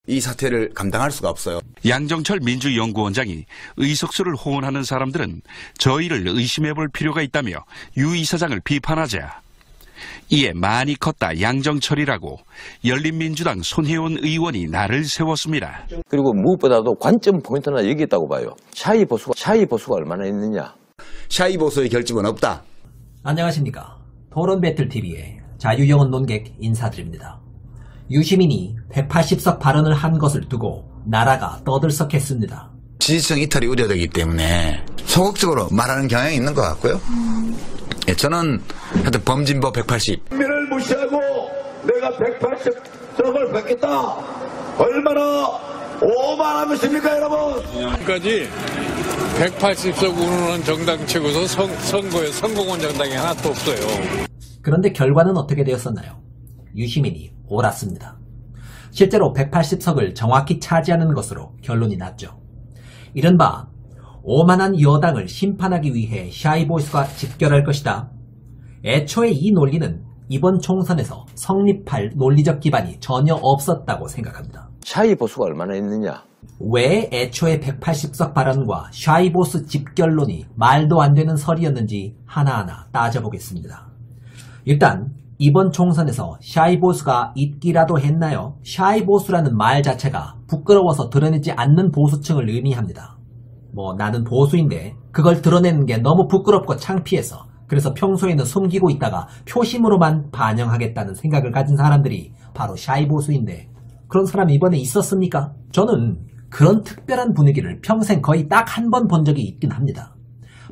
이 사태를 감당할 수가 없어요. 양정철 민주연구원장이 의석수를 호언하는 사람들은 저희를 의심해볼 필요가 있다며 유 이사장을 비판하자 이에 많이 컸다 양정철이라고 열린민주당 손혜원 의원이 날을 세웠습니다. 그리고 무엇보다도 관점 포인트는 여기 있다고 봐요. 샤이 보수가 얼마나 있느냐. 샤이 보수의 결집은 없다. 안녕하십니까. 토론배틀TV의 자유영혼 논객 인사드립니다. 유시민이 180석 발언을 한 것을 두고 나라가 떠들썩했습니다. 지지층 이탈이 우려되기 때문에 소극적으로 말하는 경향이 있는 것 같고요. 예, 저는 하여튼 범진보 180. 민을 무시하고 내가 180석을 뺏겠다. 얼마나 오만하십니까 여러분. 지금까지 180석 운운한 정당 치고서 선거에 성공한 정당이 하나도 없어요. 그런데 결과는 어떻게 되었었나요? 유시민이 옳았습니다. 실제로 180석을 정확히 차지하는 것으로 결론이 났죠. 이른바 오만한 여당을 심판하기 위해 샤이보스가 집결할 것이다. 애초에 이 논리는 이번 총선에서 성립할 논리적 기반이 전혀 없었다고 생각합니다. 샤이 보수가 얼마나 있느냐. 왜 애초에 180석 발언과 샤이보스 집결론이 말도 안 되는 설이었는지 하나하나 따져보겠습니다. 일단 이번 총선에서 샤이보수가 있기라도 했나요? 샤이보수라는 말 자체가 부끄러워서 드러내지 않는 보수층을 의미합니다. 나는 보수인데 그걸 드러내는 게 너무 부끄럽고 창피해서 그래서 평소에는 숨기고 있다가 표심으로만 반영하겠다는 생각을 가진 사람들이 바로 샤이보수인데 그런 사람이 이번에 있었습니까? 저는 그런 특별한 분위기를 평생 거의 딱 한 번 본 적이 있긴 합니다.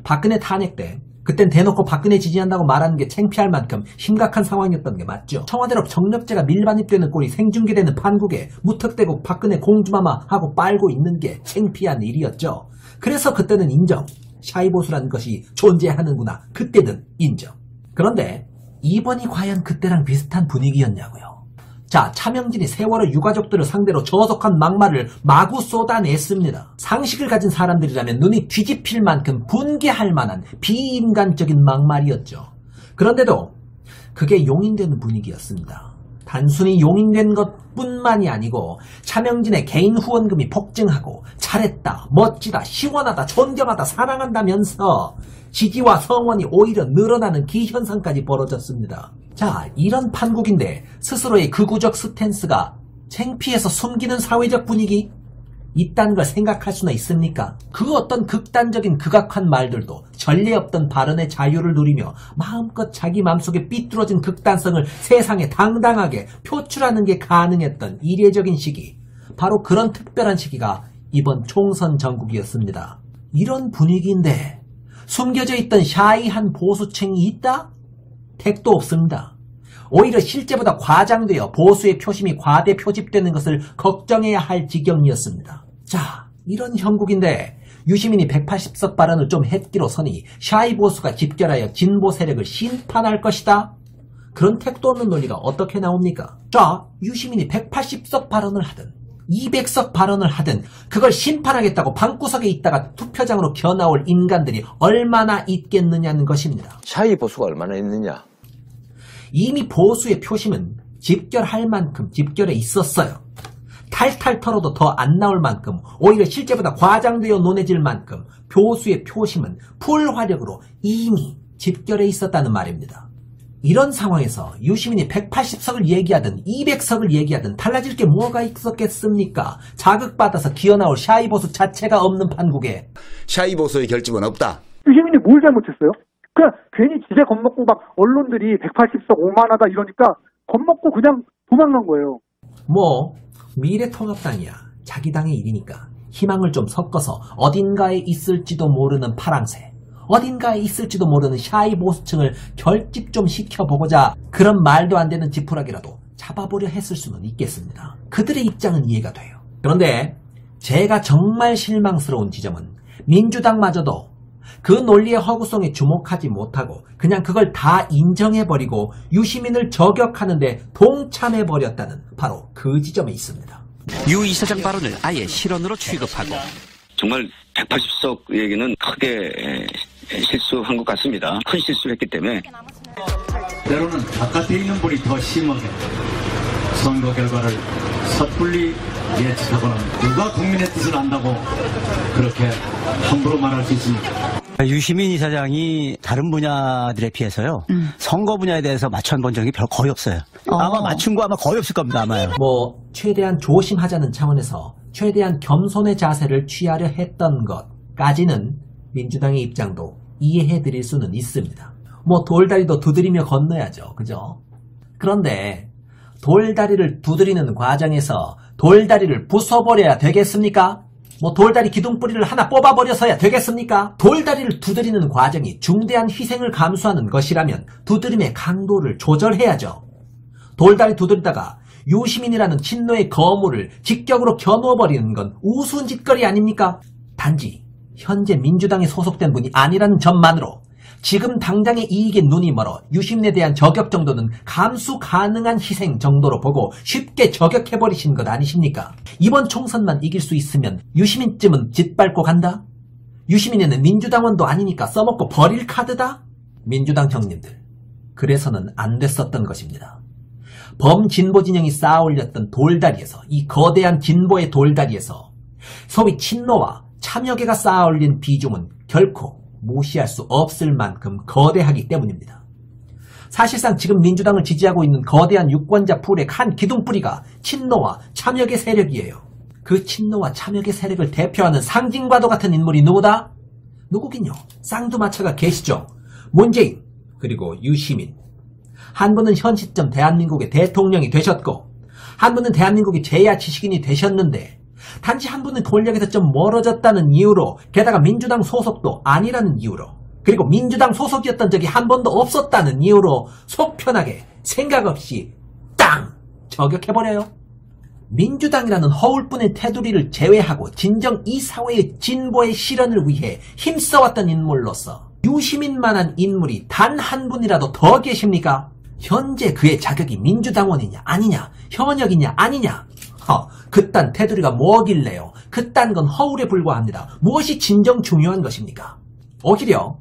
박근혜 탄핵 때 그땐 대놓고 박근혜 지지한다고 말하는 게 창피할 만큼 심각한 상황이었던 게 맞죠. 청와대로 정력제가 밀반입되는 꼴이 생중계되는 판국에 무턱대고 박근혜 공주마마하고 빨고 있는 게 창피한 일이었죠. 그래서 그때는 인정. 샤이보수라는 것이 존재하는구나. 그때는 인정. 그런데 이번이 과연 그때랑 비슷한 분위기였냐고요. 자, 차명진이 세월호 유가족들을 상대로 저속한 막말을 마구 쏟아냈습니다. 상식을 가진 사람들이라면 눈이 뒤집힐 만큼 분개할 만한 비인간적인 막말이었죠. 그런데도 그게 용인되는 분위기였습니다. 단순히 용인된 것뿐만이 아니고 차명진의 개인 후원금이 폭증하고 잘했다, 멋지다, 시원하다, 존경하다, 사랑한다면서 지지와 성원이 오히려 늘어나는 기현상까지 벌어졌습니다. 자, 이런 판국인데 스스로의 극우적 스탠스가 창피해서 숨기는 사회적 분위기? 있다는 걸 생각할 수는 있습니까? 그 어떤 극단적인 극악한 말들도 전례 없던 발언의 자유를 누리며 마음껏 자기 마음속에 삐뚤어진 극단성을 세상에 당당하게 표출하는 게 가능했던 이례적인 시기. 바로 그런 특별한 시기가 이번 총선 전국이었습니다. 이런 분위기인데 숨겨져 있던 샤이한 보수층이 있다? 택도 없습니다. 오히려 실제보다 과장되어 보수의 표심이 과대 표집되는 것을 걱정해야 할 지경이었습니다. 자, 이런 형국인데 유시민이 180석 발언을 좀 했기로 서니 샤이 보수가 집결하여 진보 세력을 심판할 것이다? 그런 택도 없는 논리가 어떻게 나옵니까? 자, 유시민이 180석 발언을 하든 200석 발언을 하든 그걸 심판하겠다고 방구석에 있다가 투표장으로 겨나올 인간들이 얼마나 있겠느냐는 것입니다. 샤이 보수가 얼마나 있느냐. 이미 보수의 표심은 집결할 만큼 집결해 있었어요. 탈탈 털어도 더 안 나올 만큼 오히려 실제보다 과장되어 논해질 만큼 보수의 표심은 풀화력으로 이미 집결해 있었다는 말입니다. 이런 상황에서 유시민이 180석을 얘기하든 200석을 얘기하든 달라질 게 뭐가 있었겠습니까? 자극받아서 기어나올 샤이보수 자체가 없는 판국에 샤이보수의 결집은 없다. 유시민이 뭘 잘못했어요? 그냥 괜히 지대 겁먹고 막 언론들이 180석 오만하다 이러니까 겁먹고 그냥 도망간 거예요. 미래통합당이야. 자기 당의 일이니까 희망을 좀 섞어서 어딘가에 있을지도 모르는 파랑새, 어딘가에 있을지도 모르는 샤이보수층을 결집 좀 시켜보고자 그런 말도 안 되는 지푸라기라도 잡아보려 했을 수는 있겠습니다. 그들의 입장은 이해가 돼요. 그런데 제가 정말 실망스러운 지점은 민주당마저도 그 논리의 허구성에 주목하지 못하고 그냥 그걸 다 인정해버리고 유시민을 저격하는데 동참해버렸다는 바로 그 지점에 있습니다. 유 이사장 발언을 아예 실언으로 취급하고 정말 180석 얘기는 크게 실수한 것 같습니다. 큰 실수를 했기 때문에 때로는 바깥에 있는 분이 더 심하게 선거 결과를 섣불리 예측하고는 누가 국민의 뜻을 안다고 그렇게 함부로 말할 수 있습니까? 유시민 이사장이 다른 분야들에 비해서요. 선거 분야에 대해서 맞춰본 적이 거의 없어요. 아마 맞춘 거 아마 거의 없을 겁니다. 아마요. 최대한 조심하자는 차원에서 최대한 겸손의 자세를 취하려 했던 것까지는 민주당의 입장도 이해해드릴 수는 있습니다. 돌다리도 두드리며 건너야죠. 그죠? 그런데 돌다리를 두드리는 과정에서 돌다리를 부숴버려야 되겠습니까? 돌다리 기둥뿌리를 하나 뽑아버려서야 되겠습니까? 돌다리를 두드리는 과정이 중대한 희생을 감수하는 것이라면 두드림의 강도를 조절해야죠. 돌다리 두드리다가 유시민이라는 친노의 거물을 직격으로 겨누어버리는 건 우스운 짓거리 아닙니까? 단지 현재 민주당에 소속된 분이 아니라는 점만으로 지금 당장의 이익에 눈이 멀어 유시민에 대한 저격 정도는 감수 가능한 희생 정도로 보고 쉽게 저격해버리신 것 아니십니까? 이번 총선만 이길 수 있으면 유시민쯤은 짓밟고 간다? 유시민에는 민주당원도 아니니까 써먹고 버릴 카드다? 민주당 형님들, 그래서는 안 됐었던 것입니다. 범진보 진영이 쌓아올렸던 돌다리에서, 이 거대한 진보의 돌다리에서 소위 친노와 참여계가 쌓아올린 비중은 결코 무시할 수 없을 만큼 거대하기 때문입니다. 사실상 지금 민주당을 지지하고 있는 거대한 유권자 풀의 한 기둥뿌리가 친노와 참여계 세력이에요. 그 친노와 참여계 세력을 대표하는 상징과도 같은 인물이 누구다? 누구긴요. 쌍두마차가 계시죠. 문재인 그리고 유시민. 한 분은 현 시점 대한민국의 대통령이 되셨고 한 분은 대한민국의 제야지식인이 되셨는데 단지 한 분은 권력에서 좀 멀어졌다는 이유로, 게다가 민주당 소속도 아니라는 이유로, 그리고 민주당 소속이었던 적이 한 번도 없었다는 이유로 속 편하게 생각 없이 땅! 저격해버려요. 민주당이라는 허울뿐의 테두리를 제외하고 진정 이 사회의 진보의 실현을 위해 힘써왔던 인물로서 유시민만한 인물이 단 한 분이라도 더 계십니까? 현재 그의 자격이 민주당원이냐 아니냐, 현역이냐 아니냐, 그딴 테두리가 뭐길래요. 그딴 건 허울에 불과합니다. 무엇이 진정 중요한 것입니까? 오히려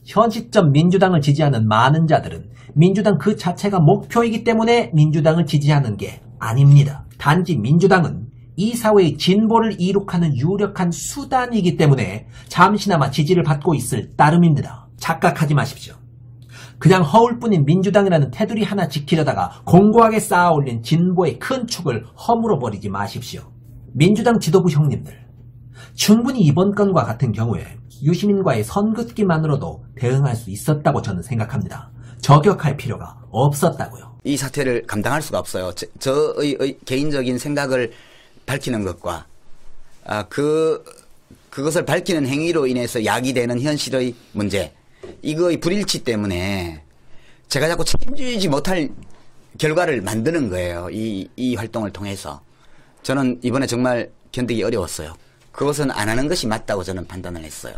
현 시점 민주당을 지지하는 많은 자들은 민주당 그 자체가 목표이기 때문에 민주당을 지지하는 게 아닙니다. 단지 민주당은 이 사회의 진보를 이룩하는 유력한 수단이기 때문에 잠시나마 지지를 받고 있을 따름입니다. 착각하지 마십시오. 그냥 허울뿐인 민주당이라는 테두리 하나 지키려다가 공고하게 쌓아올린 진보의 큰 축을 허물어버리지 마십시오. 민주당 지도부 형님들, 충분히 이번 건과 같은 경우에 유시민과의 선긋기만으로도 대응할 수 있었다고 저는 생각합니다. 저격할 필요가 없었다고요. 이 사태를 감당할 수가 없어요. 저의 개인적인 생각을 밝히는 것과 그것을 밝히는 행위로 인해서 야기되는 현실의 문제, 이거의 불일치 때문에 제가 자꾸 책임지지 못할 결과를 만드는 거예요. 이 활동을 통해서. 저는 이번에 정말 견디기 어려웠어요. 그것은 안 하는 것이 맞다고 저는 판단을 했어요.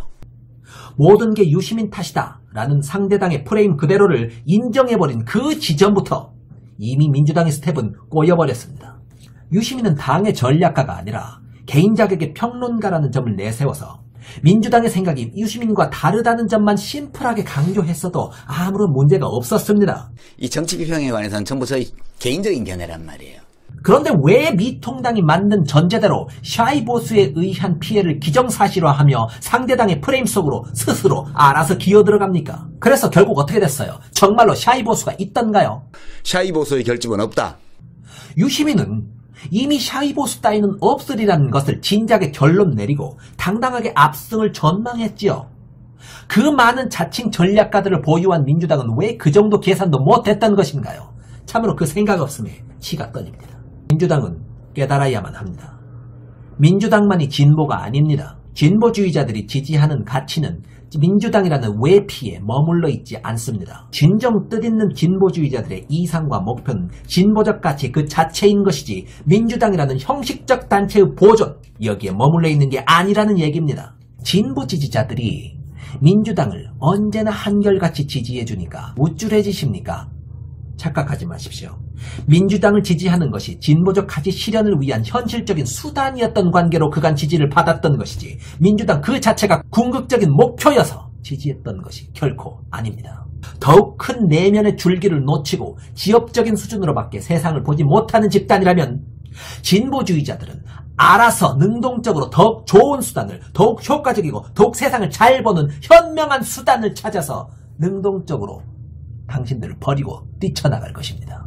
모든 게 유시민 탓이다 라는 상대당의 프레임 그대로를 인정해버린 그 지점부터 이미 민주당의 스텝은 꼬여버렸습니다. 유시민은 당의 전략가가 아니라 개인 자격의 평론가라는 점을 내세워서 민주당의 생각이 유시민과 다르다는 점만 심플하게 강조했어도 아무런 문제가 없었습니다. 이 정치 비평에 관해서는 전부 저희 개인적인 견해란 말이에요. 그런데 왜 미통당이 만든 전제대로 샤이보스에 의한 피해를 기정사실화하며 상대당의 프레임 속으로 스스로 알아서 기어들어갑니까? 그래서 결국 어떻게 됐어요? 정말로 샤이보스가 있던가요? 샤이보스의 결집은 없다. 유시민은 이미 샤이보스 따위는 없으리라는 것을 진작에 결론 내리고 당당하게 압승을 전망했지요. 그 많은 자칭 전략가들을 보유한 민주당은 왜 그 정도 계산도 못했던 것인가요? 참으로 그 생각 없음에 치가 떨립니다. 민주당은 깨달아야만 합니다. 민주당만이 진보가 아닙니다. 진보주의자들이 지지하는 가치는 민주당이라는 외피에 머물러 있지 않습니다. 진정 뜻있는 진보주의자들의 이상과 목표는 진보적 가치 그 자체인 것이지 민주당이라는 형식적 단체의 보존, 여기에 머물러 있는 게 아니라는 얘기입니다. 진보 지지자들이 민주당을 언제나 한결같이 지지해주니까 우쭐해지십니까? 착각하지 마십시오. 민주당을 지지하는 것이 진보적 가치 실현을 위한 현실적인 수단이었던 관계로 그간 지지를 받았던 것이지 민주당 그 자체가 궁극적인 목표여서 지지했던 것이 결코 아닙니다. 더욱 큰 내면의 줄기를 놓치고 지엽적인 수준으로밖에 세상을 보지 못하는 집단이라면 진보주의자들은 알아서 능동적으로 더욱 좋은 수단을, 더욱 효과적이고 더욱 세상을 잘 보는 현명한 수단을 찾아서 능동적으로 당신들을 버리고 뛰쳐나갈 것입니다.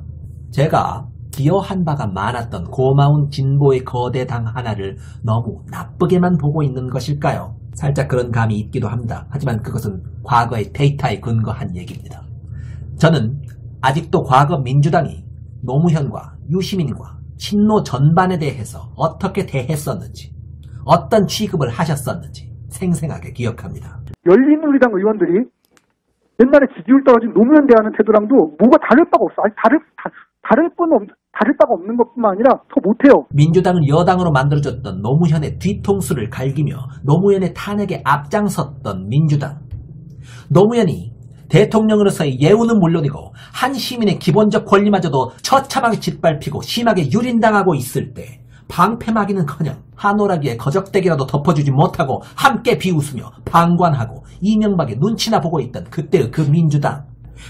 제가 기여한 바가 많았던 고마운 진보의 거대 당 하나를 너무 나쁘게만 보고 있는 것일까요? 살짝 그런 감이 있기도 합니다. 하지만 그것은 과거의 데이터에 근거한 얘기입니다. 저는 아직도 과거 민주당이 노무현과 유시민과 친노 전반에 대해서 어떻게 대했었는지, 어떤 취급을 하셨었는지 생생하게 기억합니다. 열린우리당 의원들이 옛날에 지지율 떨어진 노무현 대하는 태도랑도 뭐가 다를 바가 없어. 아니, 다를 바가 없는 것뿐만 아니라 더 못해요. 민주당을 여당으로 만들어줬던 노무현의 뒤통수를 갈기며 노무현의 탄핵에 앞장섰던 민주당. 노무현이 대통령으로서의 예우는 물론이고 한 시민의 기본적 권리마저도 처참하게 짓밟히고 심하게 유린당하고 있을 때 방패막이는커녕 한오라기에 거적대기라도 덮어주지 못하고 함께 비웃으며 방관하고 이명박의 눈치나 보고 있던 그때의 그 민주당.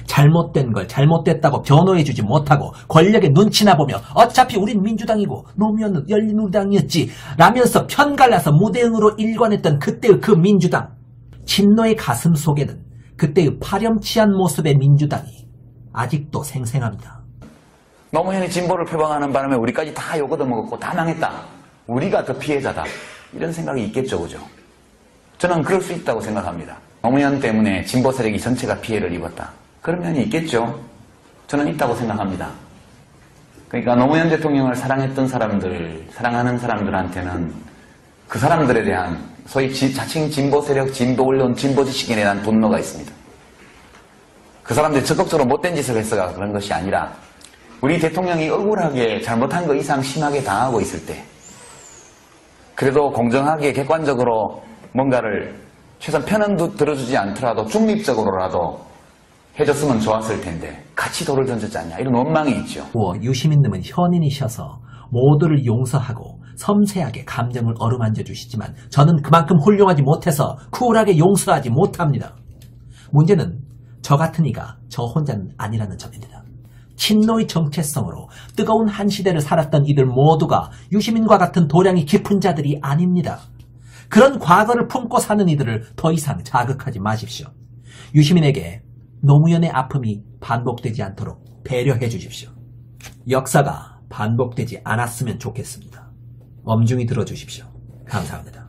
잘못된 걸 잘못됐다고 변호해주지 못하고 권력의 눈치나 보며 어차피 우린 민주당이고 노무현은 열린우리당이었지 라면서 편갈라서 무대응으로 일관했던 그때의 그 민주당. 친노의 가슴 속에는 그때의 파렴치한 모습의 민주당이 아직도 생생합니다. 노무현이 진보를 표방하는 바람에 우리까지 다 욕 얻어먹었고 다 망했다. 우리가 더 피해자다. 이런 생각이 있겠죠, 그죠? 저는 그럴 수 있다고 생각합니다. 노무현 때문에 진보 세력이 전체가 피해를 입었다. 그런 면이 있겠죠. 저는 있다고 생각합니다. 그러니까 노무현 대통령을 사랑했던 사람들, 사랑하는 사람들한테는 그 사람들에 대한 소위 자칭 진보 세력, 진보 언론, 진보 지식인에 대한 분노가 있습니다. 그 사람들이 적극적으로 못된 짓을 했어가 그런 것이 아니라 우리 대통령이 억울하게 잘못한 거 이상 심하게 당하고 있을 때 그래도 공정하게 객관적으로 뭔가를 최소한 편은 들어주지 않더라도 중립적으로라도 해줬으면 좋았을 텐데 같이 돌을 던졌지 않냐 이런 원망이 있죠. 유시민님은 현인이셔서 모두를 용서하고 섬세하게 감정을 어루만져 주시지만 저는 그만큼 훌륭하지 못해서 쿨하게 용서하지 못합니다. 문제는 저 같은 이가 저 혼자는 아니라는 점입니다. 친노의 정체성으로 뜨거운 한 시대를 살았던 이들 모두가 유시민과 같은 도량이 깊은 자들이 아닙니다. 그런 과거를 품고 사는 이들을 더 이상 자극하지 마십시오. 유시민에게 노무현의 아픔이 반복되지 않도록 배려해 주십시오. 역사가 반복되지 않았으면 좋겠습니다. 엄중히 들어주십시오. 감사합니다.